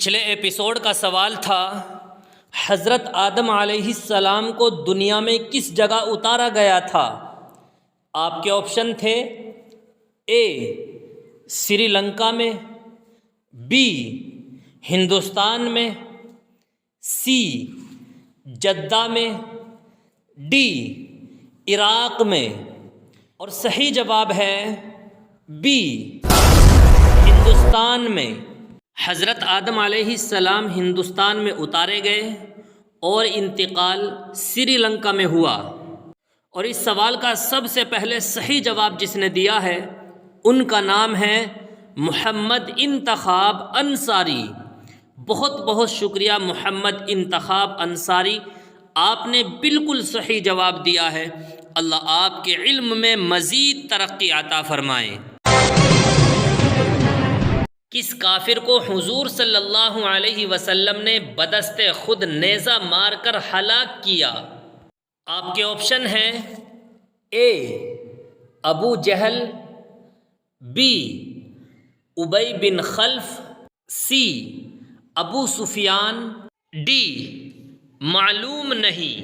پچھلے ایپیسوڈ کا سوال تھا حضرت آدم علیہ السلام کو دنیا میں کس جگہ اتارا گیا تھا؟ آپ کے آپشن تھے اے سری لنکا میں، بی ہندوستان میں، سی جدہ میں، ڈی عراق میں، اور صحیح جواب ہے بی ہندوستان میں۔ حضرت آدم علیہ السلام ہندوستان میں اتارے گئے اور انتقال سری لنکا میں ہوا، اور اس سوال کا سب سے پہلے صحیح جواب جس نے دیا ہے ان کا نام ہے محمد انتخاب انصاری۔ بہت بہت شکریہ محمد انتخاب انصاری، آپ نے بالکل صحیح جواب دیا ہے۔ اللہ آپ کے علم میں مزید ترقی عطا فرمائے۔ کس کافر کو حضور صلی اللہ علیہ وسلم نے بدست خود نیزہ مار کر ہلاک کیا؟ آپ کے آپشن ہیں اے ابو جہل، بی ابی بن خلف، سی ابو سفیان، ڈی معلوم نہیں۔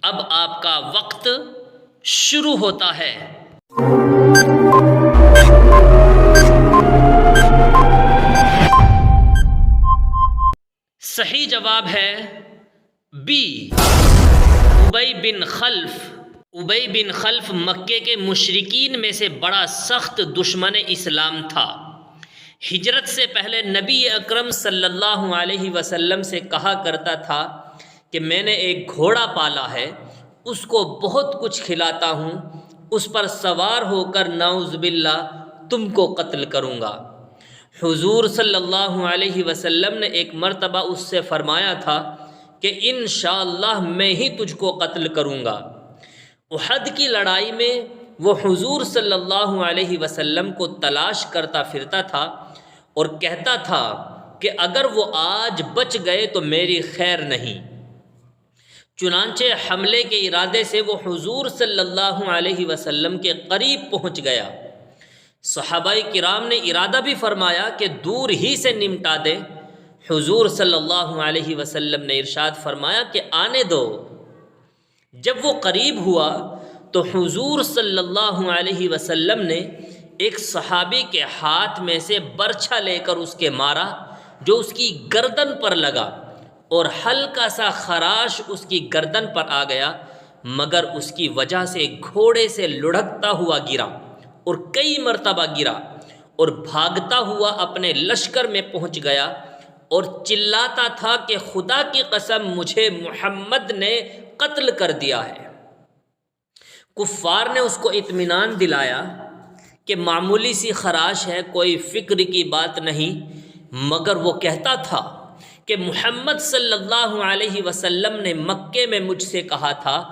اب آپ کا وقت شروع ہوتا ہے۔ صحیح جواب ہے بی ابی بن خلف۔ ابی بن خلف مکے کے مشرکین میں سے بڑا سخت دشمن اسلام تھا۔ ہجرت سے پہلے نبی اکرم صلی اللہ علیہ وسلم سے کہا کرتا تھا کہ میں نے ایک گھوڑا پالا ہے، اس کو بہت کچھ کھلاتا ہوں، اس پر سوار ہو کر نعوذ باللہ تم کو قتل کروں گا۔ حضور صلی اللہ علیہ وسلم نے ایک مرتبہ اس سے فرمایا تھا کہ انشاءاللہ میں ہی تجھ کو قتل کروں گا۔ احد کی لڑائی میں وہ حضور صلی اللہ علیہ وسلم کو تلاش کرتا پھرتا تھا اور کہتا تھا کہ اگر وہ آج بچ گئے تو میری خیر نہیں۔ چنانچہ حملے کے ارادے سے وہ حضور صلی اللہ علیہ وسلم کے قریب پہنچ گیا۔ صحابہ کرام نے ارادہ بھی فرمایا کہ دور ہی سے نمٹا دے۔ حضور صلی اللہ علیہ وسلم نے ارشاد فرمایا کہ آنے دو۔ جب وہ قریب ہوا تو حضور صلی اللہ علیہ وسلم نے ایک صحابی کے ہاتھ میں سے برچھا لے کر اس کے مارا، جو اس کی گردن پر لگا اور ہلکا سا خراش اس کی گردن پر آ گیا، مگر اس کی وجہ سے گھوڑے سے لڑھکتا ہوا گرا اور کئی مرتبہ گرا اور بھاگتا ہوا اپنے لشکر میں پہنچ گیا اور چلاتا تھا کہ خدا کی قسم مجھے محمد نے قتل کر دیا ہے۔ کفار نے اس کو اطمینان دلایا کہ معمولی سی خراش ہے، کوئی فکر کی بات نہیں، مگر وہ کہتا تھا کہ محمد صلی اللہ علیہ وسلم نے مکے میں مجھ سے کہا تھا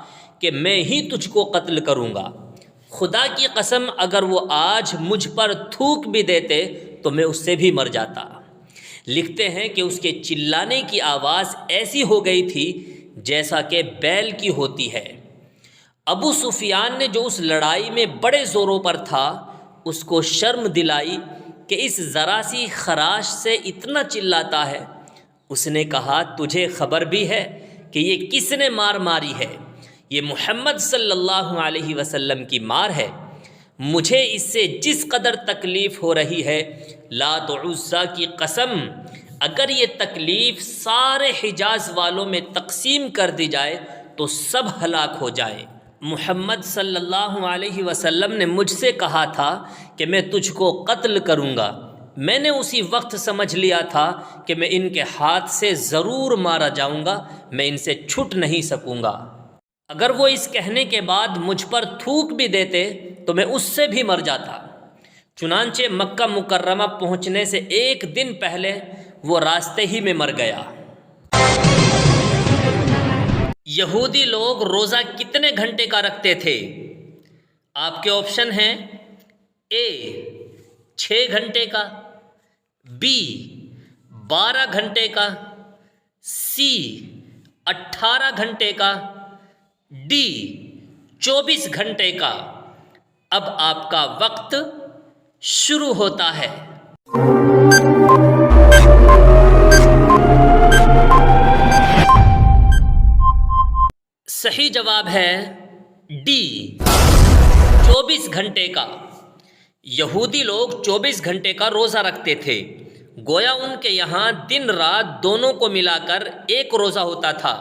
کہ میں ہی تجھ کو قتل کروں گا۔ خدا کی قسم اگر وہ آج مجھ پر تھوک بھی دیتے تو میں اس سے بھی مر جاتا۔ لکھتے ہیں کہ اس کے چلانے کی آواز ایسی ہو گئی تھی جیسا کہ بیل کی ہوتی ہے۔ ابو سفیان نے جو اس لڑائی میں بڑے زوروں پر تھا، اس کو شرم دلائی کہ اس ذرا سی خراش سے اتنا چلاتا ہے۔ اس نے کہا تجھے خبر بھی ہے کہ یہ کس نے مار ماری ہے؟ یہ محمد صلی اللہ علیہ وسلم کی مار ہے۔ مجھے اس سے جس قدر تکلیف ہو رہی ہے، لات و عزیٰ کی قسم اگر یہ تکلیف سارے حجاز والوں میں تقسیم کر دی جائے تو سب ہلاک ہو جائے۔ محمد صلی اللہ علیہ وسلم نے مجھ سے کہا تھا کہ میں تجھ کو قتل کروں گا۔ میں نے اسی وقت سمجھ لیا تھا کہ میں ان کے ہاتھ سے ضرور مارا جاؤں گا، میں ان سے چھٹ نہیں سکوں گا۔ اگر وہ اس کہنے کے بعد مجھ پر تھوک بھی دیتے تو میں اس سے بھی مر جاتا۔ چنانچہ مکہ مکرمہ پہنچنے سے ایک دن پہلے وہ راستے ہی میں مر گیا۔ یہودی لوگ روزہ کتنے گھنٹے کا رکھتے تھے؟ آپ کے آپشن ہیں اے 6 گھنٹے کا، بی 12 گھنٹے کا، سی 18 گھنٹے کا، ڈی 24 گھنٹے کا۔ اب آپ کا وقت شروع ہوتا ہے۔ صحیح جواب ہے ڈی 24 گھنٹے کا۔ یہودی لوگ 24 گھنٹے کا روزہ رکھتے تھے، گویا ان کے یہاں دن رات دونوں کو ملا کر ایک روزہ ہوتا تھا،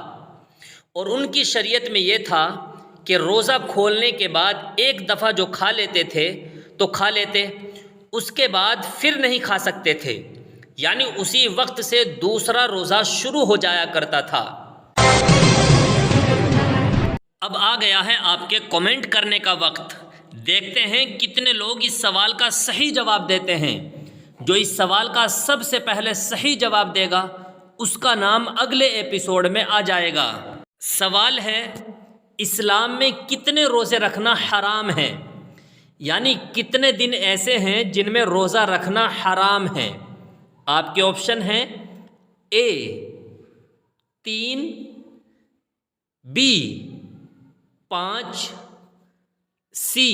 اور ان کی شریعت میں یہ تھا کہ روزہ کھولنے کے بعد ایک دفعہ جو کھا لیتے تھے تو کھا لیتے، اس کے بعد پھر نہیں کھا سکتے تھے، یعنی اسی وقت سے دوسرا روزہ شروع ہو جایا کرتا تھا۔ اب آ گیا ہے آپ کے کمنٹ کرنے کا وقت۔ دیکھتے ہیں کتنے لوگ اس سوال کا صحیح جواب دیتے ہیں۔ جو اس سوال کا سب سے پہلے صحیح جواب دے گا اس کا نام اگلے ایپیسوڈ میں آ جائے گا۔ سوال ہے، اسلام میں کتنے روزے رکھنا حرام ہے؟ یعنی کتنے دن ایسے ہیں جن میں روزہ رکھنا حرام ہے؟ آپ کے آپشن ہیں اے 3، بی 5، سی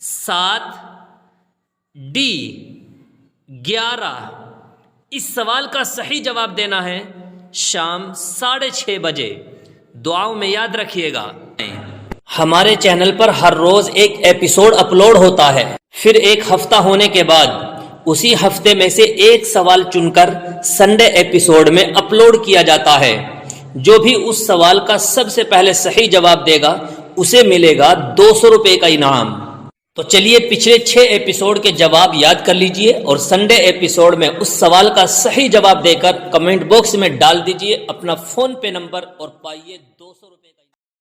7، ڈی 11۔ اس سوال کا صحیح جواب دینا ہے شام 6:30 بجے۔ دعاؤں میں یاد رکھیے گا۔ ہمارے چینل پر ہر روز ایک ایپیسوڈ اپلوڈ ہوتا ہے، پھر ایک ہفتہ ہونے کے بعد اسی ہفتے میں سے ایک سوال چن کر سنڈے ایپیسوڈ میں اپلوڈ کیا جاتا ہے۔ جو بھی اس سوال کا سب سے پہلے صحیح جواب دے گا اسے ملے گا 200 روپے کا انعام۔ تو چلیے پچھلے 6 ایپیسوڈ کے جواب یاد کر لیجئے اور سنڈے ایپیسوڈ میں اس سوال کا صحیح جواب دے کر کمنٹ باکس میں ڈال دیجئے اپنا فون پے نمبر اور پائیے 200 روپے کا۔